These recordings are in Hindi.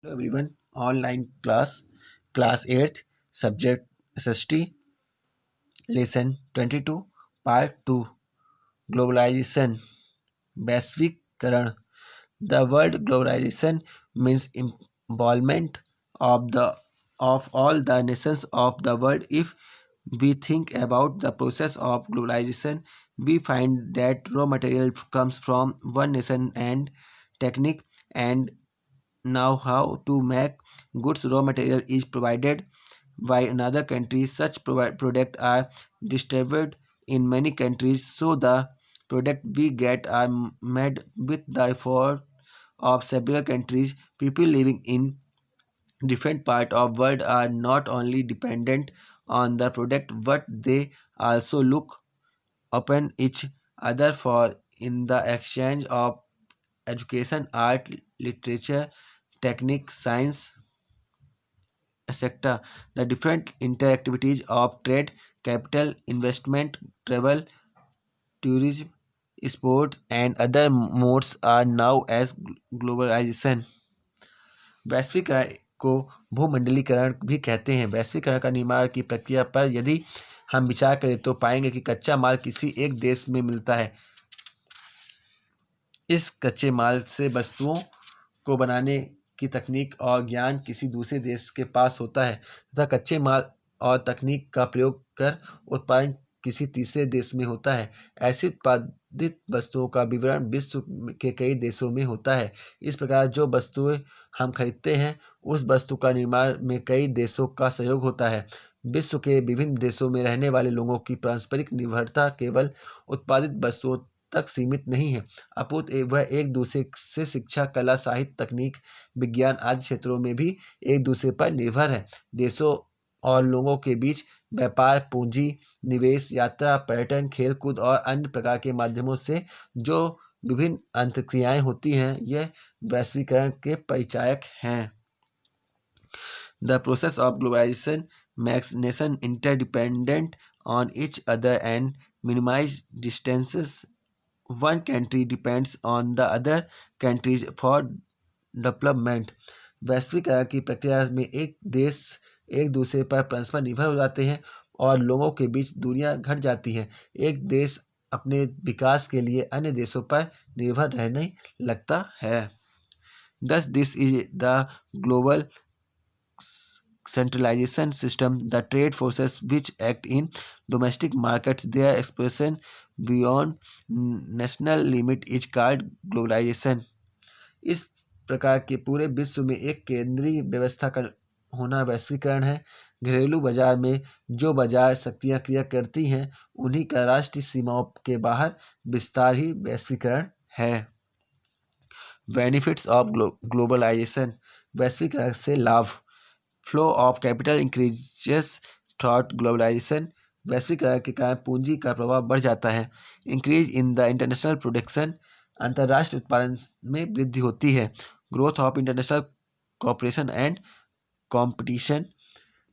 Hello everyone, online class 8th, subject SST, lesson 22, part 2, globalization, वैश्वीकरण. The word globalization means involvement of all the nations of the world. If we think about the process of globalization, we find that raw material comes from one nation and technique and now how to make goods raw material is provided by another country. Such products are distributed in many countries, so the product we get are made with the effort of several countries. People living in different part of world are not only dependent on the product but they also look upon each other for in the exchange of education, art, literature, technique, science, etc. The different interactivities of trade, capital, investment, travel, tourism, sports, and other modes are now as globalization. वैश्वीकरण को भूमंडलीकरण भी कहते हैं. वैश्वीकरण का निर्माण की प्रक्रिया पर यदि हम विचार करें तो पाएंगे कि कच्चा माल किसी एक देश में मिलता है. इस कच्चे माल से वस्तुओं को बनाने की तकनीक और ज्ञान किसी दूसरे देश के पास होता है तथा कच्चे माल और तकनीक का प्रयोग कर उत्पादन किसी तीसरे देश में होता है. ऐसी उत्पादित वस्तुओं का वितरण विश्व के कई देशों में होता है. इस प्रकार जो वस्तुएं हम खरीदते हैं उस वस्तु का निर्माण में कई देशों का सहयोग होता है. विश्व के विभिन्न देशों में रहने वाले लोगों की पारस्परिक निर्भरता केवल उत्पादित वस्तुओं तक सीमित नहीं है अपितु वह एक दूसरे से शिक्षा, कला, साहित्य, तकनीक, विज्ञान आदि क्षेत्रों में भी एक दूसरे पर निर्भर है. देशों और लोगों के बीच व्यापार, पूंजी, निवेश, यात्रा, पर्यटन, खेलकूद और अन्य प्रकार के माध्यमों से जो विभिन्न अंतर्क्रियाएं होती हैं यह वैश्वीकरण के परिचायक हैं. The process of globalization makes nations interdependent on each other and minimize distances. One country depends on the other countries for development. वैश्वीकरण की प्रक्रिया में एक देश एक दूसरे पर परस्पर निर्भर हो जाते हैं और लोगों के बीच दूरियां घट जाती हैं. एक देश अपने विकास के लिए अन्य देशों पर निर्भर रहने लगता है. Thus, this is the global centralization system. The trade forces which act in domestic markets, their expression beyond national limit is called globalization. इस प्रकार के पूरे विश्व में एक केंद्रीय व्यवस्था का होना वैश्वीकरण है. घरेलू बाजार में जो बाजार शक्तियां क्रिया करती हैं उन्हीं का राष्ट्रीय सीमाओं के बाहर विस्तार ही वैश्वीकरण है. Benefits of globalization. वैश्वीकरण से लाभ. Flow of capital increases through globalization. वैश्वीकरण के कारण पूंजी का प्रभाव बढ़ जाता है. Increase in the international production. अंतर्राष्ट्रीय उत्पादन में वृद्धि होती है. Growth of international cooperation and competition.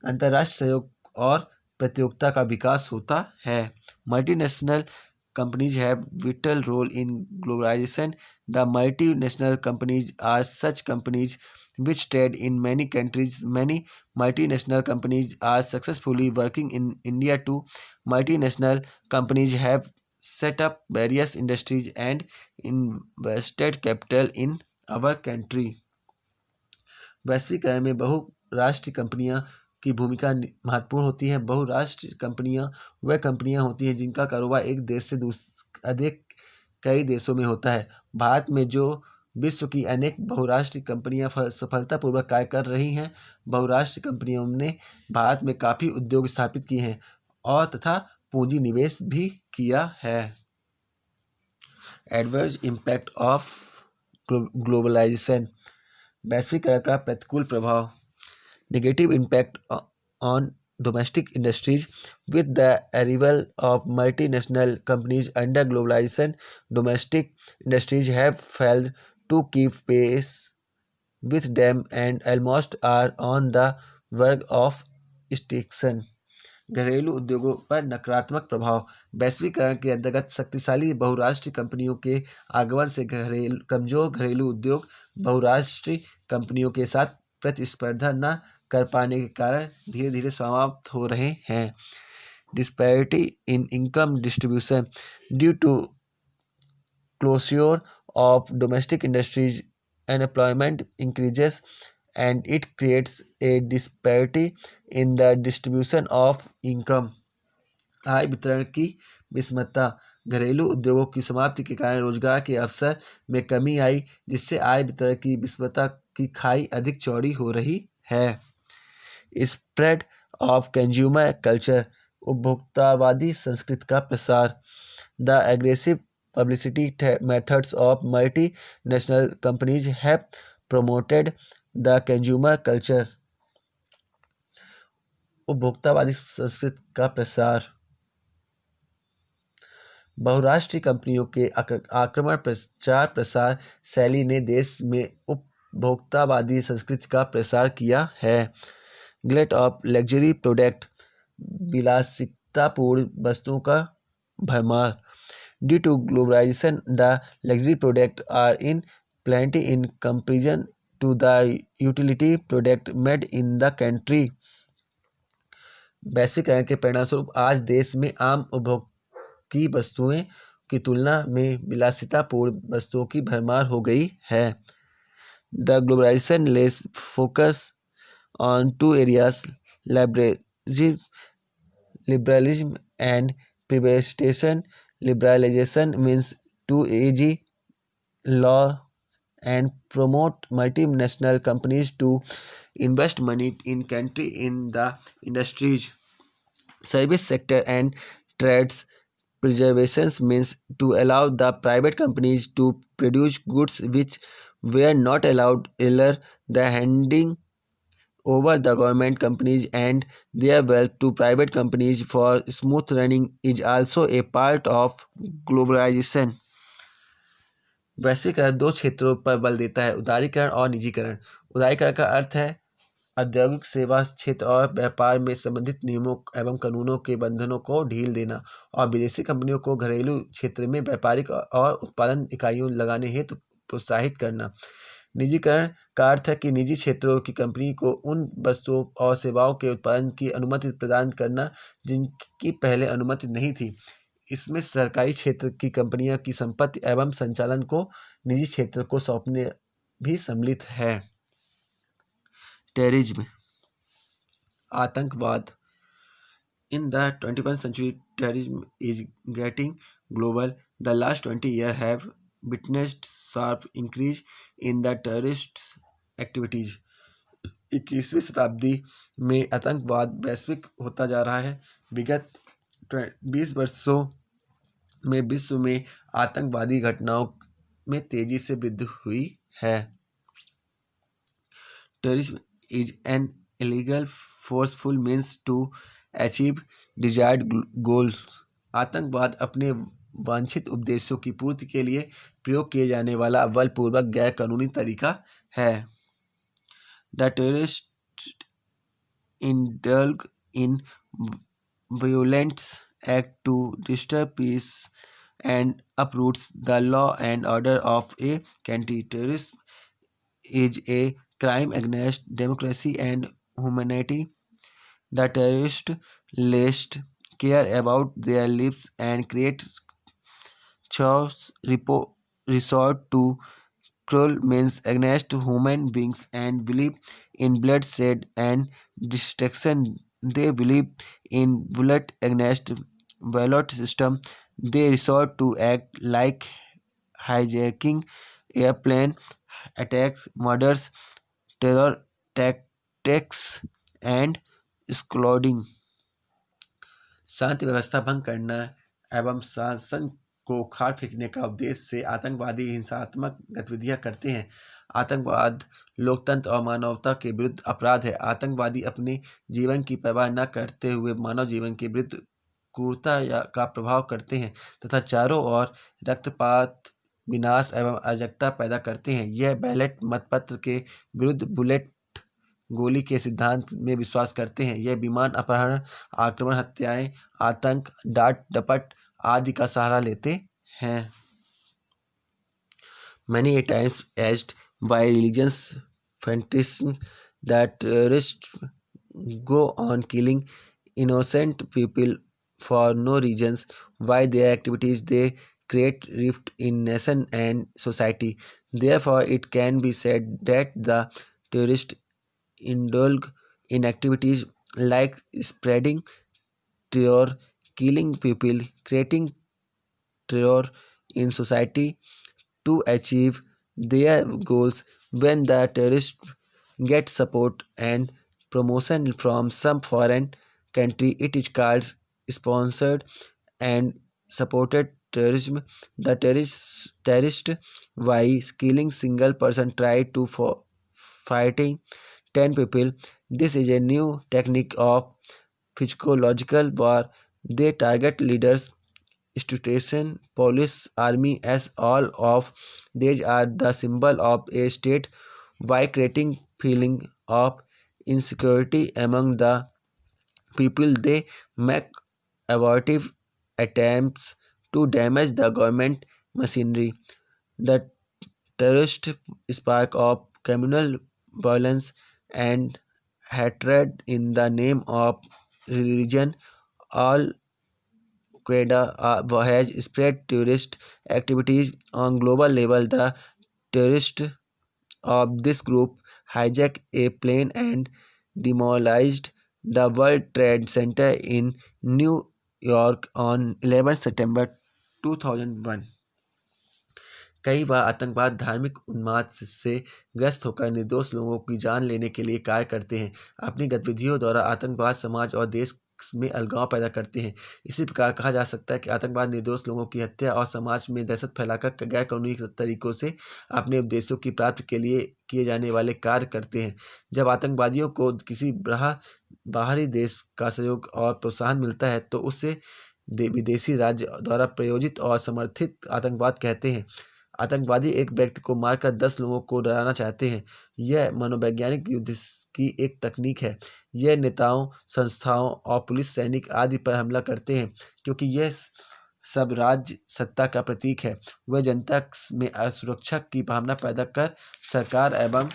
अंतर्राष्ट्रीय सहयोग और प्रतियोगिता का विकास होता है. Multinational companies have vital role in globalization. The multinational companies are such companies which trade in many countries. Many multinational companies are successfully working in India too. Multinational companies have set up various industries and invested capital in our country. वैश्वीकरण में बहुराष्ट्रीय कंपनियां की भूमिका महत्वपूर्ण होती है. बहुराष्ट्रीय कंपनियां वह कंपनियां होती हैं जिनका कारोबार एक देश से अधिक कई देशों में होता है. भारत में जो विश्व की अनेक बहुराष्ट्रीय कंपनियां सफलतापूर्वक कार्य कर रही हैं. बहुराष्ट्रीय कंपनियों ने भारत में काफ़ी उद्योग स्थापित किए हैं और तथा पूंजी निवेश भी किया है. Adverse impact of globalization. वैश्वीकरण का प्रतिकूल प्रभाव. Negative impact on domestic industries. With the arrival of multinational companies under globalization, domestic industries have failed to keep pace with them and almost are on the verge of extinction. घरेलू उद्योगों पर नकारात्मक प्रभाव। वैश्वीकरण के अंतर्गत शक्तिशाली बहुराष्ट्रीय कंपनियों के आगमन से कमजोर घरेलू उद्योग बहुराष्ट्रीय कंपनियों के साथ प्रतिस्पर्धा न कर पाने के कारण धीरे धीरे समाप्त हो रहे हैं। Disparity in income distribution due to closure of domestic industries, unemployment increases and it creates a disparity in the distribution of income. आय वितरण की विषमता। घरेलू उद्योगों की समाप्ति के कारण रोजगार के अवसर में कमी आई, जिससे आय वितरण की विषमता की खाई अधिक चौड़ी हो रही है। स्प्रेड ऑफ कंज्यूमर कल्चर, उपभोक्तावादी संस्कृति का प्रसार। The aggressive publicity methods of multinational companies have promoted the consumer culture. उपभोक्तावादी संस्कृति का प्रसार। बहुराष्ट्रीय कंपनियों के आक्रमण प्रचार प्रसार शैली ने देश में उपभोक्तावादी संस्कृति का प्रसार किया है। ग्लेट ऑफ लग्जरी प्रोडक्ट, विलासितापूर्ण वस्तुओं का भरमार। Due to globalization, the luxury products are in plenty in comparison to the utility product made in the country. वैश्वीकरण के परिणामस्वरूप आज देश में आम उपभोग की वस्तुओं की तुलना में विलासितापूर्ण वस्तुओं की भरमार हो गई है। The globalization lays focus on two areas: liberalism and privatization. Liberalization means to easy law and promote multinational companies to invest money in country in the industries, service sector and trades. Preservation means to allow the private companies to produce goods which were not allowed earlier. The handing over the government companies and their wealth to private companies for smooth running is also a part of globalization. वैश्वीकरण दो क्षेत्रों पर बल देता है: उदारीकरण और निजीकरण। उदारीकरण का अर्थ है औद्योगिक सेवा क्षेत्र और व्यापार में संबंधित नियमों एवं कानूनों के बंधनों को ढील देना और विदेशी कंपनियों को घरेलू क्षेत्र में व्यापारिक और उत्पादन इकाइयों लगाने हेतु प्रोत्साहित करना। निजीकरण का अर्थ है कि निजी क्षेत्रों की कंपनी को उन वस्तुओं और सेवाओं के उत्पादन की अनुमति प्रदान करना जिनकी पहले अनुमति नहीं थी। इसमें सरकारी क्षेत्र की कंपनियों की संपत्ति एवं संचालन को निजी क्षेत्र को सौंपने भी सम्मिलित है। टेररिज्म, आतंकवाद। In the 21st century, terrorism is getting global. The last 20 years have witnessed sharp increase in the terrorist activities. 21वीं शताब्दी में आतंकवाद वैश्विक होता जा रहा है। विगत 20 वर्षों में विश्व में आतंकवादी घटनाओं में तेजी से वृद्धि हुई है। Terrorism is an illegal forceful means to achieve desired goals. आतंकवाद अपने वांछित उद्देश्यों की पूर्ति के लिए प्रयोग किए जाने वाला बलपूर्वक गैर कानूनी तरीका है। The terrorists indulge in violent act to disturb peace and uproots the law and order of a country. Terrorism is a crime against democracy and humanity. The terrorists least care about their lives and create chaos, resort to cruel means against human beings and believe in bloodshed and destruction. They believe in bullet against ballot system. They resort to act like hijacking airplane attacks, murders, terror tactics and स्क्लॉडिंग। शांति व्यवस्था भंग करना एवं शासन को उखाड़ फेंकने का उद्देश्य से आतंकवादी हिंसात्मक गतिविधियां करते हैं। आतंकवाद लोकतंत्र और मानवता के विरुद्ध अपराध है। आतंकवादी अपने जीवन की परवाह न करते हुए मानव जीवन के विरुद्ध क्रूरता का प्रभाव करते हैं तथा चारों ओर रक्तपात, विनाश एवं अराजकता पैदा करते हैं। यह बैलेट मतपत्र के विरुद्ध बुलेट गोली के सिद्धांत में विश्वास करते हैं। यह विमान अपहरण, आक्रमण, हत्याएं, आतंक, डांट डपट आदि का सहारा लेते हैं। Many a times edged by religious fanaticism, that terrorists go on killing innocent people for no reasons. Why their activities they create rift in nation and society. Therefore, it can be said that the terrorists indulge in activities like spreading terror, killing people, creating terror in society to achieve their goals. When the terrorists get support and promotion from some foreign country, it is called sponsored and supported terrorism. The terrorist by killing single person try to fighting 10 people. This is a new technique of physiological war. They target leaders, institution, police, army, as all of these are the symbol of a state, by creating feeling of insecurity among the people. They make abortive attempts to damage the government machinery. The terrorist spark of communal violence and hatred in the name of religion. All Qaeda has spread terrorist activities on global level. The terrorists of this group hijacked a plane and demolished the World Trade Center in New York on 11 September 2001। कई बार आतंकवाद धार्मिक उन्माद से ग्रस्त होकर निर्दोष लोगों की जान लेने के लिए कार्य करते हैं। अपनी गतिविधियों द्वारा आतंकवाद समाज और देश में अलगाव पैदा करते हैं। इसी प्रकार कहा जा सकता है कि आतंकवाद निर्दोष लोगों की हत्या और समाज में दहशत फैलाकर गैर कानूनी तरीकों से अपने उद्देश्यों की प्राप्ति के लिए किए जाने वाले कार्य करते हैं। जब आतंकवादियों को किसी बाहरी देश का सहयोग और प्रोत्साहन मिलता है तो उसे विदेशी राज्य द्वारा प्रायोजित और समर्थित आतंकवाद कहते हैं। आतंकवादी एक व्यक्ति को मारकर 10 लोगों को डराना चाहते हैं। यह मनोवैज्ञानिक युद्ध की एक तकनीक है। यह नेताओं, संस्थाओं और पुलिस, सैनिक आदि पर हमला करते हैं क्योंकि यह सब राज्य सत्ता का प्रतीक है। वह जनता में असुरक्षा की भावना पैदा कर सरकार एवं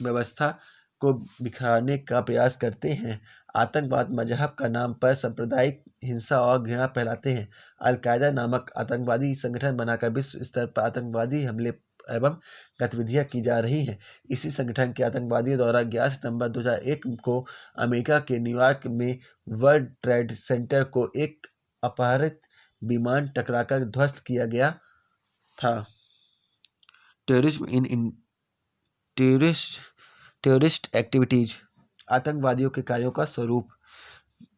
व्यवस्था को बिखारने का प्रयास करते हैं। आतंकवाद मजहब का नाम पर सांप्रदायिक हिंसा और घृणा फैलाते हैं। अल-कायदा नामक आतंकवादी संगठन बनाकर विश्व स्तर पर आतंकवादी हमले एवं गतिविधियां की जा रही हैं। इसी संगठन के आतंकवादियों द्वारा 11 सितंबर 2001 को अमेरिका के न्यूयॉर्क में वर्ल्ड ट्रेड सेंटर को एक अपहरित विमान टकराकर ध्वस्त किया गया था। टेररिस्ट एक्टिविटीज, आतंकवादियों के कार्यों का स्वरूप।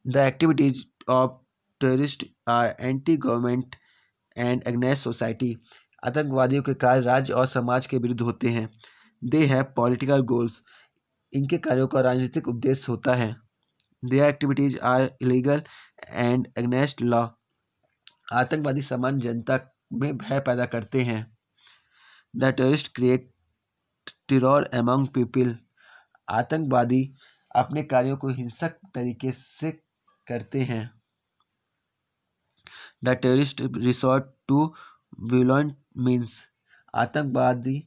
The activities of terrorist are anti government and against society. आतंकवादियों के कार्य राज्य और समाज के विरुद्ध होते हैं। They have political goals. इनके कार्यों का राजनीतिक उद्देश्य होता है। Their activities are illegal and against law. आतंकवादी सामान्य जनता में भय पैदा करते हैं। The terrorist create terror among people. आतंकवादी अपने कार्यों को हिंसक तरीके से करते हैं। The terrorist resort to violent means. आतंकवादी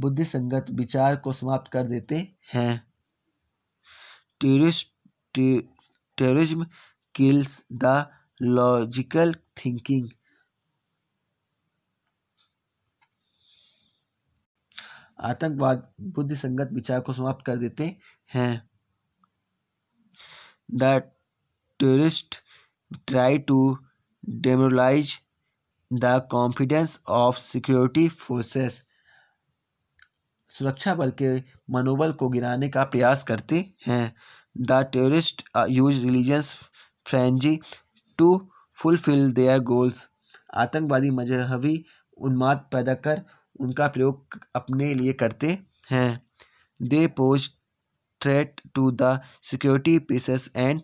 बुद्धिसंगत विचार को समाप्त कर देते हैं। Terrorism kills the logical thinking. आतंकवाद बुद्धिसंगत विचार को समाप्त कर देते हैं। The terrorist try to demoralise the confidence of security forces. सुरक्षा बल के मनोबल को गिराने का प्रयास करते हैं। The terrorist use religious frenzy to fulfil their goals. आतंकवादी मजहबी उन्माद पैदा कर उनका प्रयोग अपने लिए करते हैं। They pose threat to the security, peaces and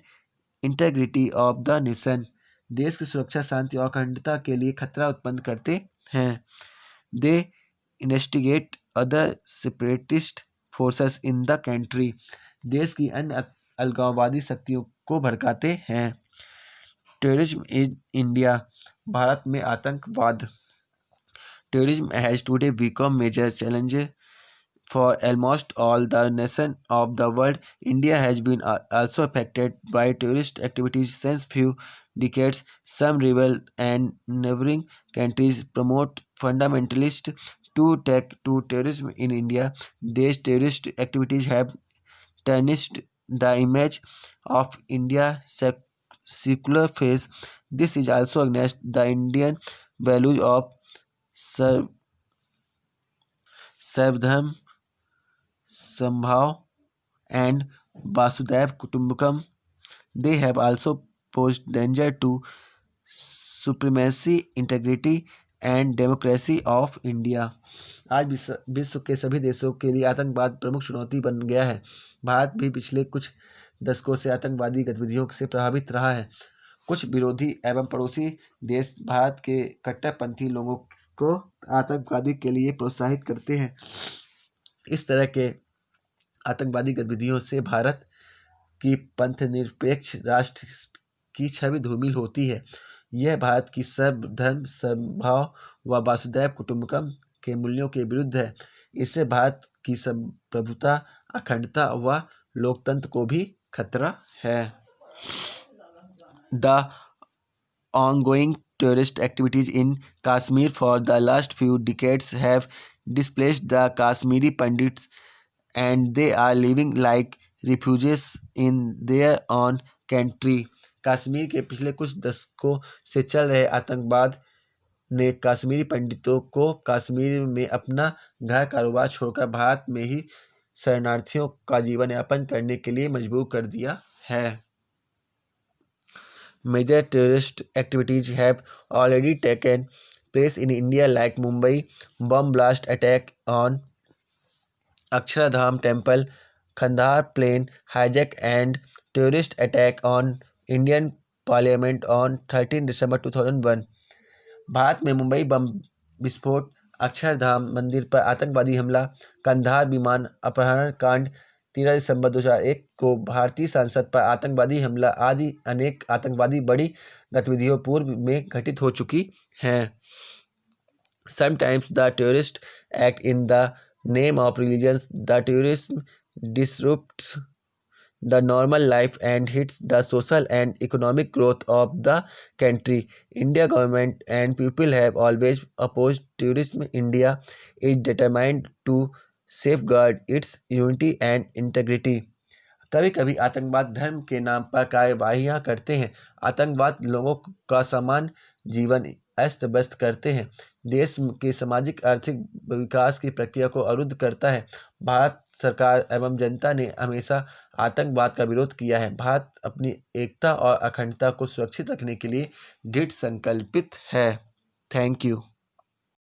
integrity of the nation. देश की सुरक्षा, शांति और अखंडता के लिए खतरा उत्पन्न करते हैं। They investigate other separatist forces in the country, देश की अन्य अलगाववादी शक्तियों को भड़काते हैं। टेररिज्म इन इंडिया, भारत में आतंकवाद। Terrorism has today become major challenge for almost all the nations of the world. India has been also affected by terrorist activities since few decades. Some rebel and neighboring countries promote fundamentalist to attack to terrorism in India. These terrorist activities have tarnished the image of India secular face. This is also against the Indian values of सर्व सर्वधर्म समभाव and Vasudhaiv Kutumbakam. They have also posed danger to supremacy, integrity and democracy of India. आज विश्व के सभी देशों के लिए आतंकवाद प्रमुख चुनौती बन गया है। भारत भी पिछले कुछ दशकों से आतंकवादी गतिविधियों से प्रभावित रहा है। कुछ विरोधी एवं पड़ोसी देश भारत के कट्टरपंथी लोगों को आतंकवादी के लिए प्रोत्साहित करते हैं। इस तरह के आतंकवादी गतिविधियों से भारत की पंथनिरपेक्ष राष्ट्र की छवि धूमिल होती है। यह भारत की सर्वधर्म समभाव व वासुदैव कुटुंबकम के मूल्यों के विरुद्ध है। इससे भारत की संप्रभुता, अखंडता व लोकतंत्र को भी खतरा है। The ongoing terrorist activities in Kashmir for the last few decades have displaced the Kashmiri Pandits and they are living like refugees in their own country. Kashmir के पिछले कुछ दशकों से चल रहे आतंकवाद ने कश्मीरी पंडितों को कश्मीर में अपना घर कारोबार छोड़कर भारत में ही शरणार्थियों का जीवन यापन करने के लिए मजबूर कर दिया है। Major terrorist activities have already taken place in India like Mumbai bomb blast attack on Akshardham Temple, Kandahar plane hijack and terrorist attack on Indian Parliament on 13 December 2001. Bharat में मुंबई बम विस्फोट, अक्षरधाम मंदिर पर आतंकवादी हमला, कंधार विमान अपहरण कांड, 13 दिसंबर 2001 को भारतीय संसद पर आतंकवादी हमला आदि अनेक आतंकवादी बड़ी गतिविधियों पूर्व में घटित हो चुकी हैं। Sometimes the terrorists act in the name of religions. The terrorism disrupts the normal life and hits the social and economic growth of the country. India government and people have always opposed terrorism. India is determined to safeguard its unity and integrity. कभी कभी आतंकवाद धर्म के नाम पर कार्यवाहियाँ करते हैं। आतंकवाद लोगों का सामान्य जीवन अस्त व्यस्त करते हैं, देश के सामाजिक आर्थिक विकास की प्रक्रिया को अवरुद्ध करता है। भारत सरकार एवं जनता ने हमेशा आतंकवाद का विरोध किया है। भारत अपनी एकता और अखंडता को सुरक्षित रखने के लिए दृढ़ संकल्पित है। Thank you.